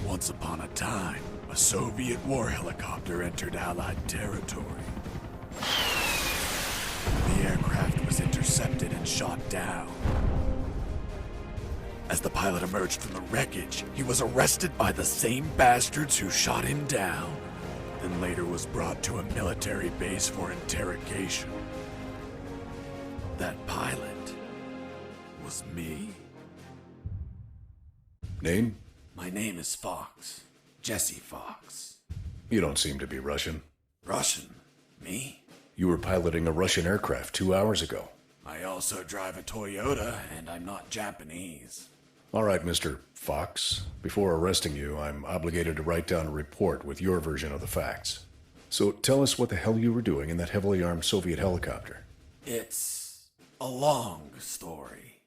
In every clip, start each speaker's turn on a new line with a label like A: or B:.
A: Once upon a time, a Soviet war helicopter entered Allied territory. The aircraft was intercepted and shot down. As the pilot emerged from the wreckage, he was arrested by the same bastards who shot him down, then later was brought to a military base for interrogation. That pilot was me.
B: Name?
A: My name is Fox. Jesse Fox.
B: You don't seem to be Russian.
A: Russian? Me?
B: You were piloting a Russian aircraft 2 hours ago.
A: I also drive a Toyota, and I'm not Japanese.
B: All right, Mr. Fox. Before arresting you, I'm obligated to write down a report with your version of the facts. So tell us what the hell you were doing in that heavily armed Soviet helicopter.
A: It's a long story.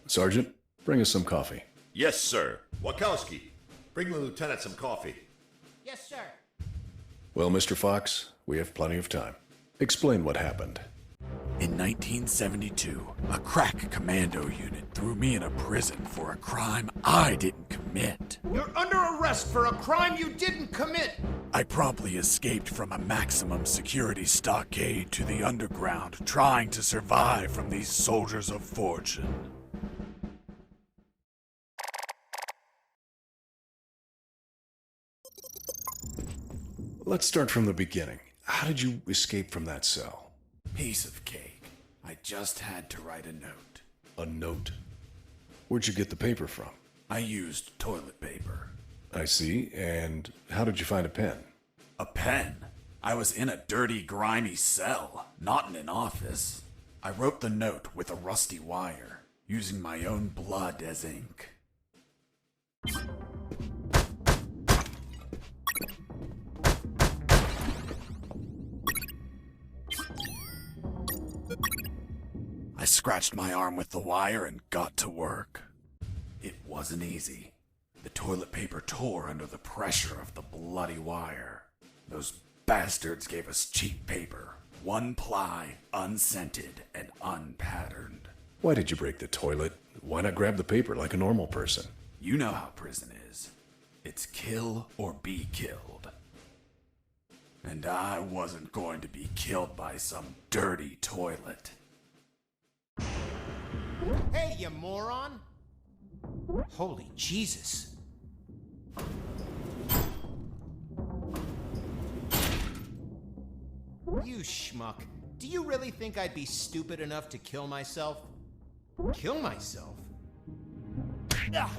B: Sergeant, bring us some coffee.
C: Yes, sir. Wachowski, bring the lieutenant some coffee.
D: Yes, sir.
B: Well, Mr. Fox, we have plenty of time. Explain what happened.
A: In 1972, a crack commando unit threw me in a prison for a crime I didn't commit.
D: You're under arrest for a crime you didn't commit.
A: I promptly escaped from a maximum security stockade to the underground, trying to survive from these soldiers of fortune.
B: Let's start from the beginning. How did you escape from that cell?
A: Piece of cake. I just had to write a note.
B: A note? Where'd you get the paper from?
A: I used toilet paper.
B: I see. And how did you find a pen?
A: A pen? I was in a dirty, grimy cell, not in an office. I wrote the note with a rusty wire, using my own blood as ink. I scratched my arm with the wire and got to work. It wasn't easy. The toilet paper tore under the pressure of the bloody wire. Those bastards gave us cheap paper. 1 ply, unscented, and unpatterned.
B: Why did you break the toilet? Why not grab the paper like a normal person?
A: You know how prison is. It's kill or be killed. And I wasn't going to be killed by some dirty toilet.
D: Hey, you moron! Holy Jesus. You schmuck. Do you really think I'd be stupid enough to kill myself? Kill myself? Ah.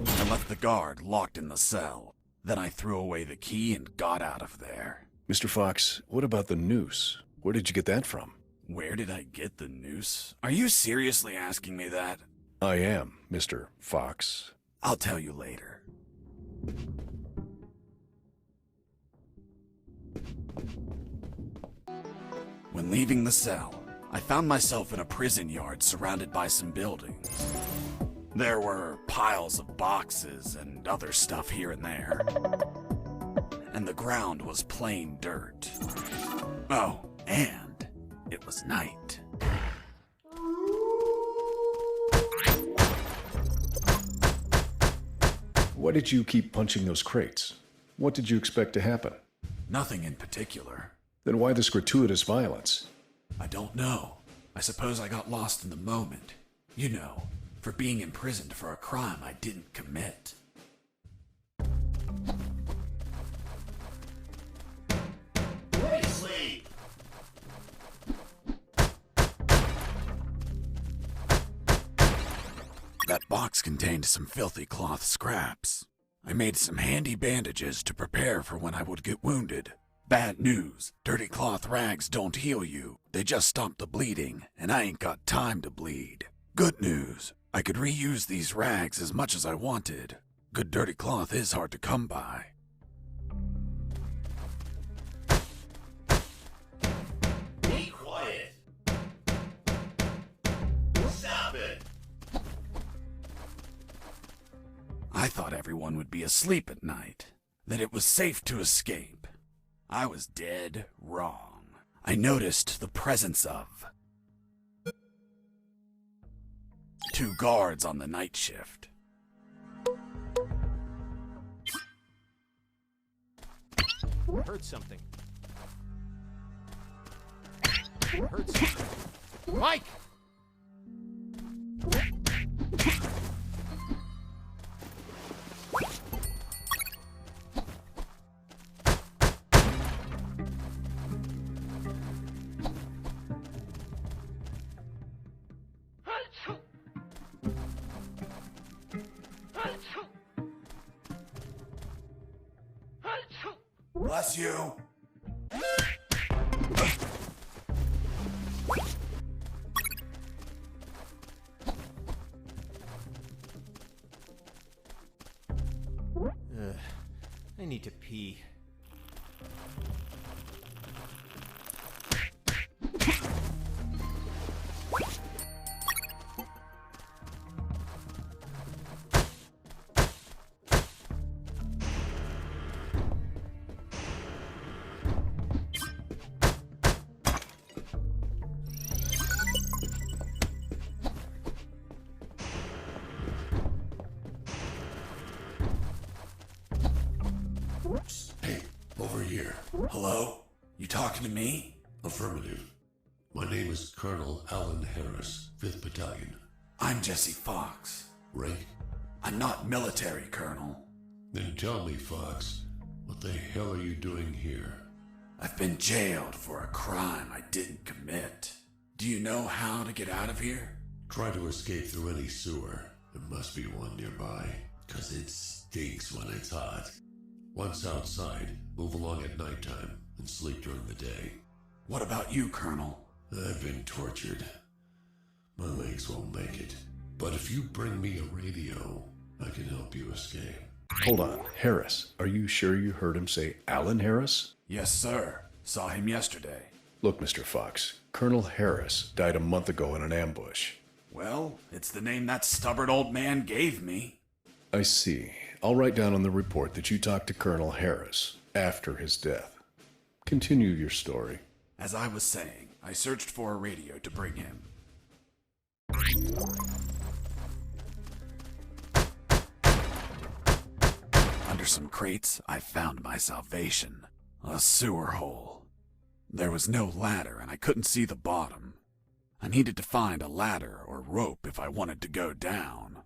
A: I left the guard locked in the cell. Then I threw away the key and got out of there.
B: Mr. Fox, what about the noose? Where did you get that from?
A: Where did I get the noose? Are you seriously asking me that?
B: I am, Mr. Fox.
A: I'll tell you later. When leaving the cell, I found myself in a prison yard surrounded by some buildings. There were piles of boxes and other stuff here and there. And the ground was plain dirt. Oh, and it was night.
B: Why did you keep punching those crates? What did you expect to happen?
A: Nothing in particular.
B: Then why this gratuitous violence?
A: I don't know. I suppose I got lost in the moment. You know, for being imprisoned for a crime I didn't commit.
C: Sleep.
A: That box contained some filthy cloth scraps. I made some handy bandages to prepare for when I would get wounded. Bad news, dirty cloth rags don't heal you. They just stop the bleeding, and I ain't got time to bleed. Good news, I could reuse these rags as much as I wanted. Good dirty cloth is hard to come by.
C: Be quiet.
A: I thought everyone would be asleep at night, that it was safe to escape. I was dead wrong. I noticed the presence of 2 guards on the night shift.
D: I heard something. I heard something. Mike!
A: Bless you.
D: I need to pee.
E: Hey, over here.
A: Hello? You talking to me?
E: Affirmative. My name is Colonel Alan Harris, 5th Battalion.
A: I'm Jesse Fox.
E: Rank?
A: I'm not military, Colonel.
E: Then tell me, Fox, what the hell are you doing here?
A: I've been jailed for a crime I didn't commit. Do you know how to get out of here?
E: Try to escape through any sewer. There must be one nearby, 'cause it stinks when it's hot. Once outside, move along at nighttime and sleep during the day.
A: What about you, Colonel?
E: I've been tortured. My legs won't make it. But if you bring me a radio, I can help you escape.
B: Hold on. Harris, are you sure you heard him say Alan Harris?
A: Yes, sir. Saw him yesterday.
B: Look, Mr. Fox, Colonel Harris died a month ago in an ambush.
A: Well, it's the name that stubborn old man gave me.
B: I see. I'll write down on the report that you talked to Colonel Harris after his death. Continue your story.
A: As I was saying, I searched for a radio to bring him. Under some crates, I found my salvation. A sewer hole. There was no ladder and I couldn't see the bottom. I needed to find a ladder or rope if I wanted to go down.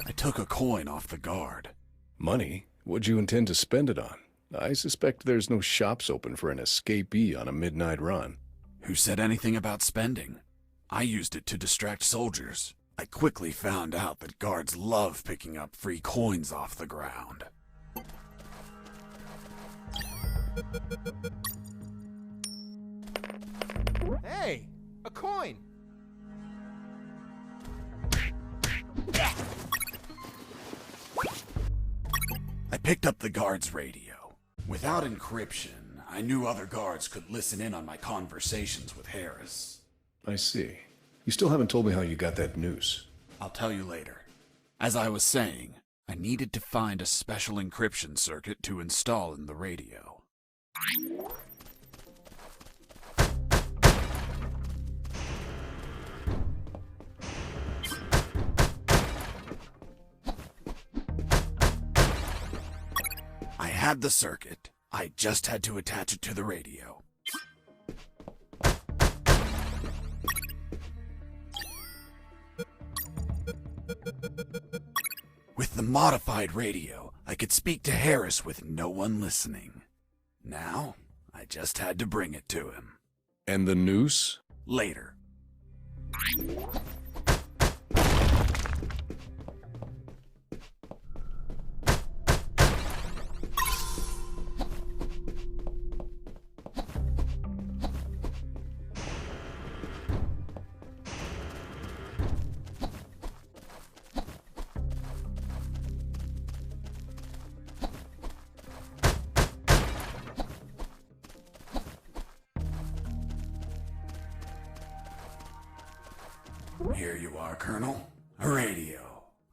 A: I took a coin off the guard.
B: Money? What'd you intend to spend it on? I suspect there's no shops open for an escapee on a midnight run.
A: Who said anything about spending? I used it to distract soldiers. I quickly found out that guards love picking up free coins off the ground.
D: Hey! A coin!
A: I picked up the guard's radio. Without encryption, I knew other guards could listen in on my conversations with Harris.
B: I see. You still haven't told me how you got that noose.
A: I'll tell you later. As I was saying, I needed to find a special encryption circuit to install in the radio. I had the circuit. I just had to attach it to the radio. With the modified radio, I could speak to Harris with no one listening. Now, I just had to bring it to him.
B: And the noose?
A: Later. Here you are, Colonel. A radio.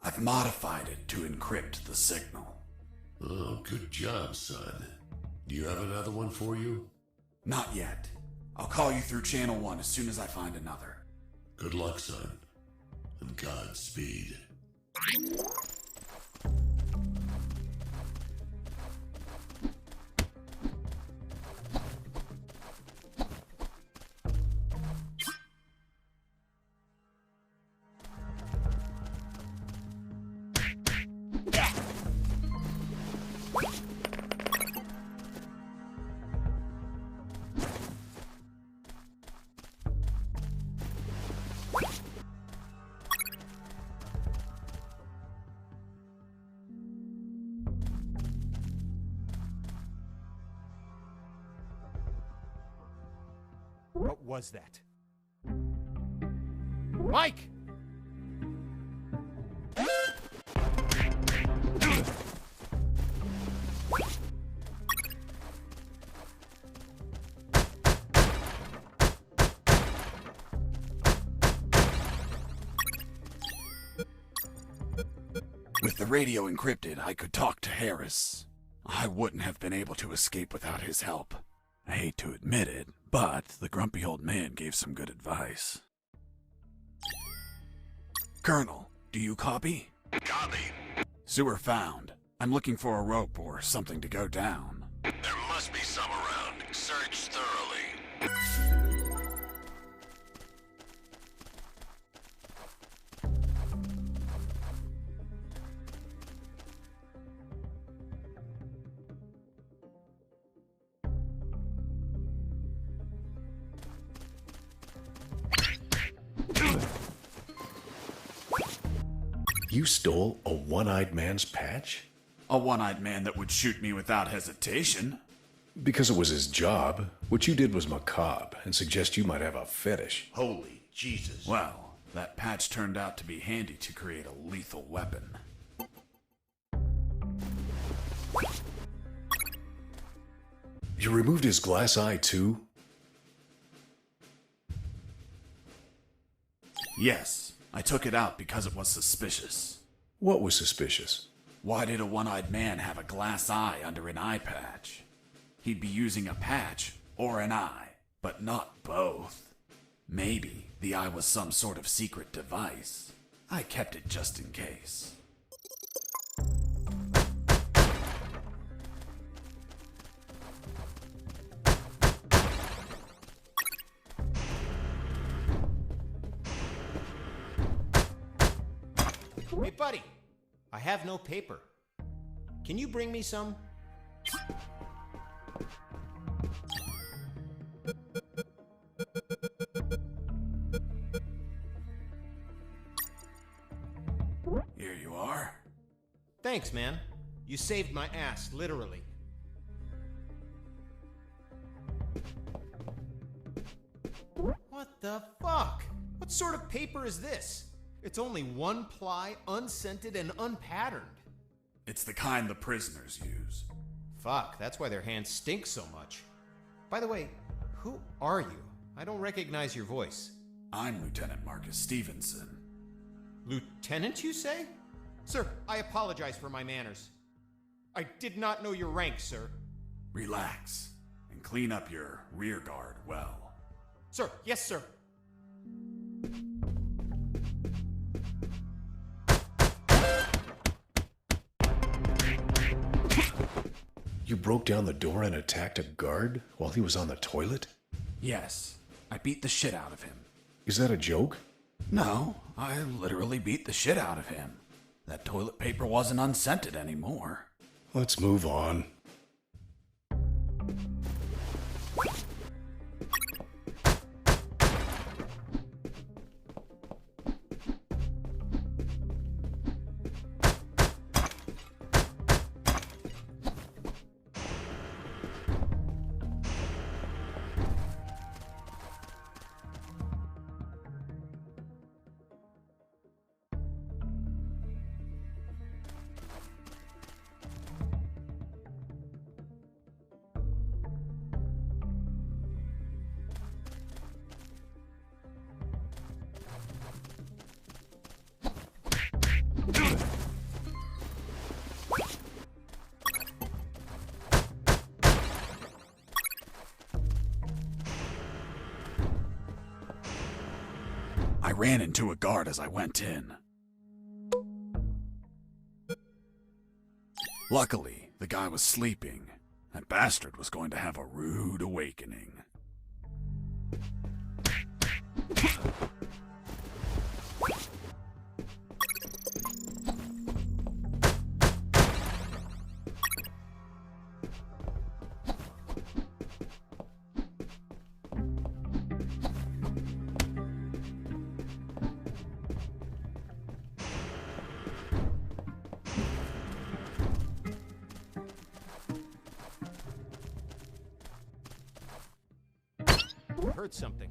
A: I've modified it to encrypt the signal.
E: Oh, good job, son. Do you have another one for you?
A: Not yet. I'll call you through Channel 1 as soon as I find another.
E: Good luck, son. And Godspeed.
D: What was that? Mike!
A: With the radio encrypted, I could talk to Harris. I wouldn't have been able to escape without his help. I hate to admit it, but the grumpy old man gave some good advice. Colonel, do you copy?
E: Copy.
A: Sewer found. I'm looking for a rope or something to go down.
E: There must be some around. Search thoroughly.
B: You stole a one-eyed man's patch?
A: A one-eyed man that would shoot me without hesitation.
B: Because it was his job. What you did was macabre and suggest you might have a fetish.
C: Holy Jesus.
A: Well, that patch turned out to be handy to create a lethal weapon.
B: You removed his glass eye too?
A: Yes, I took it out because it was suspicious.
B: What was suspicious?
A: Why did a one-eyed man have a glass eye under an eye patch? He'd be using a patch or an eye, but not both. Maybe the eye was some sort of secret device. I kept it just in case.
D: Hey, buddy. I have no paper. Can you bring me some?
A: Here you are.
D: Thanks, man. You saved my ass, literally. What the fuck? What sort of paper is this? It's only one ply, unscented, and unpatterned.
A: It's the kind the prisoners use.
D: Fuck, that's why their hands stink so much. By the way, who are you? I don't recognize your voice.
A: I'm Lieutenant Marcus Stevenson.
D: Lieutenant, you say? Sir, I apologize for my manners. I did not know your rank, sir.
A: Relax and clean up your rear guard well.
D: Sir, yes, sir.
B: You broke down the door and attacked a guard while he was on the toilet?
A: Yes, I beat the shit out of him.
B: Is that a joke?
A: No, I literally beat the shit out of him. That toilet paper wasn't unscented anymore.
B: Let's move on.
A: I ran into a guard as I went in. Luckily, the guy was sleeping. That bastard was going to have a rude awakening.
D: Heard something.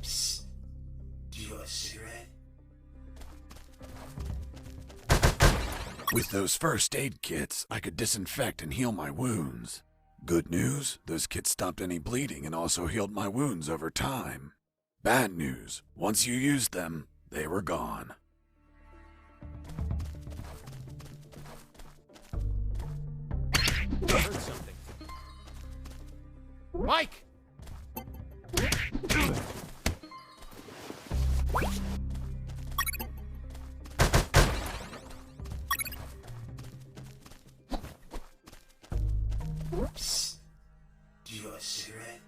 F: Psst. Do you want a cigarette?
A: With those first aid kits, I could disinfect and heal my wounds. Good news, those kits stopped any bleeding and also healed my wounds over time. Bad news, once you used them, they were gone.
D: I heard something. Mike!
F: Psst. Do you want a cigarette?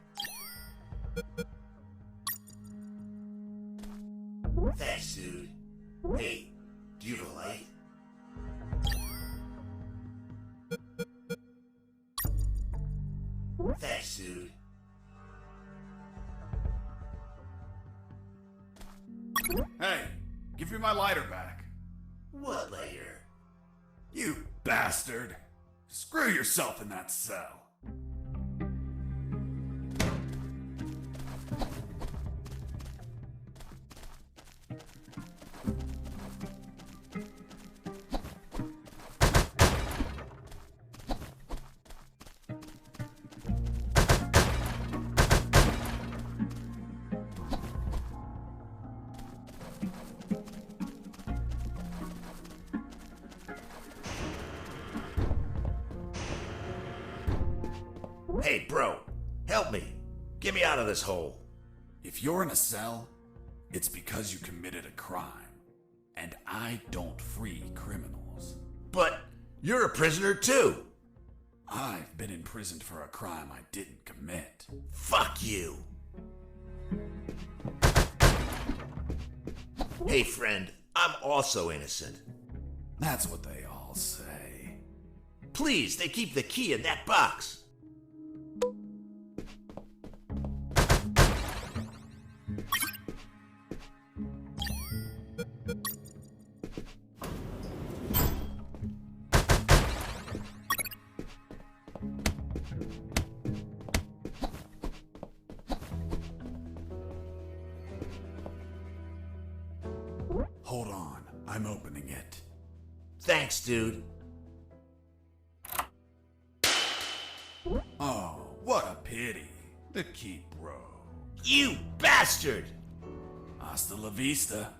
F: Thanks, dude. Hey, do you have a light? Thanks, dude.
A: Hey, give me my lighter back.
F: What lighter?
A: You bastard! Screw yourself in that cell.
F: Hey, bro, help me. Get me out of this hole.
A: If you're in a cell, it's because you committed a crime. And I don't free criminals.
F: But you're a prisoner too.
A: I've been imprisoned for a crime I didn't commit.
F: Fuck you. Hey, friend, I'm also innocent.
A: That's what they all say.
F: Please, they keep the key in that box.
A: Hold on, I'm opening it.
F: Thanks, dude.
A: Oh, what a pity. The key broke.
F: You bastard!
A: Hasta la vista.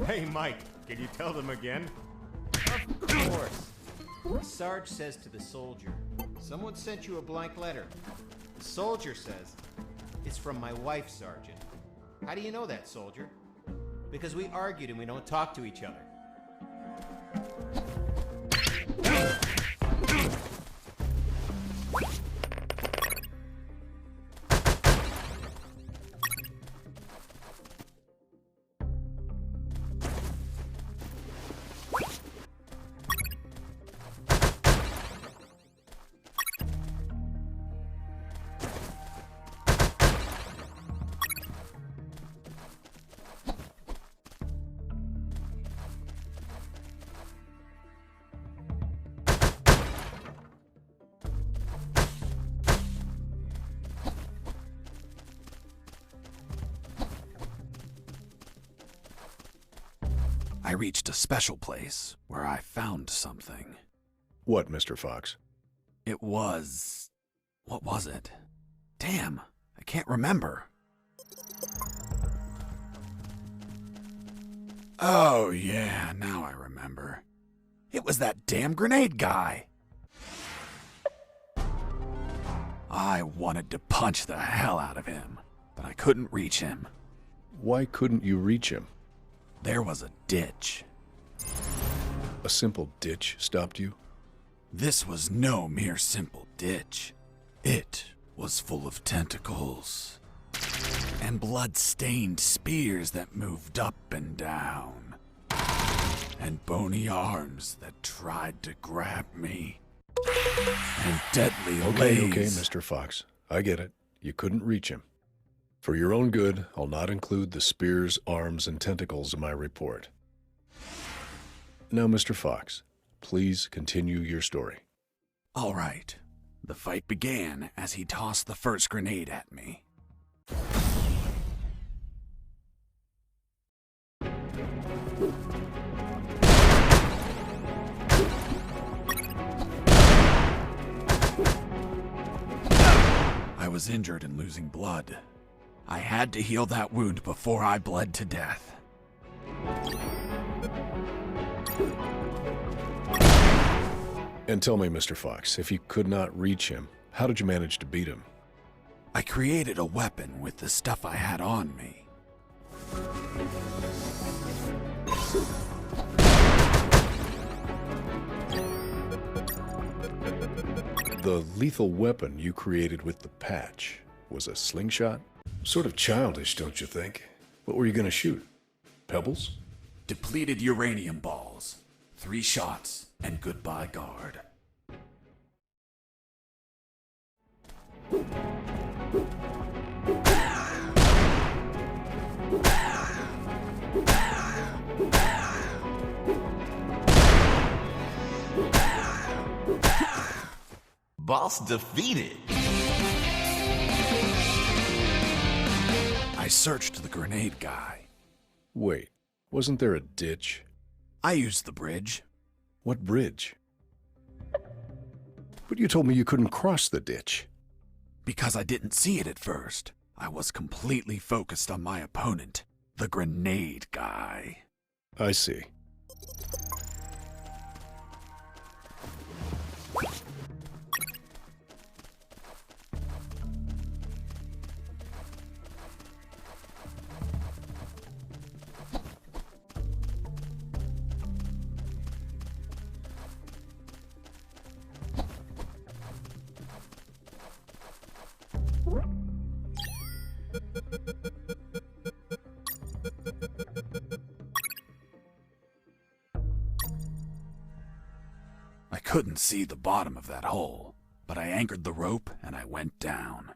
D: Hey, Mike, can you tell them again? Of course. The Sarge says to the soldier, someone sent you a blank letter. The soldier says, it's from my wife, Sergeant. How do you know that, soldier? Because we argued and we don't talk to each other.
A: I reached a special place where I found something.
B: What, Mr. Fox?
A: It was... what was it? Damn, I can't remember. Oh, yeah, now I remember. It was that damn grenade guy. I wanted to punch the hell out of him, but I couldn't reach him.
B: Why couldn't you reach him?
A: There was a ditch.
B: A simple ditch stopped you?
A: This was no mere simple ditch. It was full of tentacles and blood-stained spears that moved up and down, and bony arms that tried to grab me, and deadly
B: Okay,
A: lays.
B: Mr. Fox. I get it. You couldn't reach him. For your own good, I'll not include the spears, arms, and tentacles in my report. Now, Mr. Fox, please continue your story.
A: All right. The fight began as he tossed the first grenade at me. I was injured and losing blood. I had to heal that wound before I bled to death.
B: And tell me, Mr. Fox, if you could not reach him, how did you manage to beat him?
A: I created a weapon with the stuff I had on me.
B: The lethal weapon you created with the patch was a slingshot? Sort of childish, don't you think? What were you going to shoot? Pebbles?
A: Depleted uranium balls. 3 shots, and goodbye guard.
F: Boss defeated.
A: I searched the grenade guy.
B: Wait, wasn't there a ditch?
A: I used the bridge.
B: What bridge? But you told me you couldn't cross the ditch.
A: Because I didn't see it at first. I was completely focused on my opponent, the grenade guy.
B: I see.
A: I couldn't see the bottom of that hole, but I anchored the rope and I went down.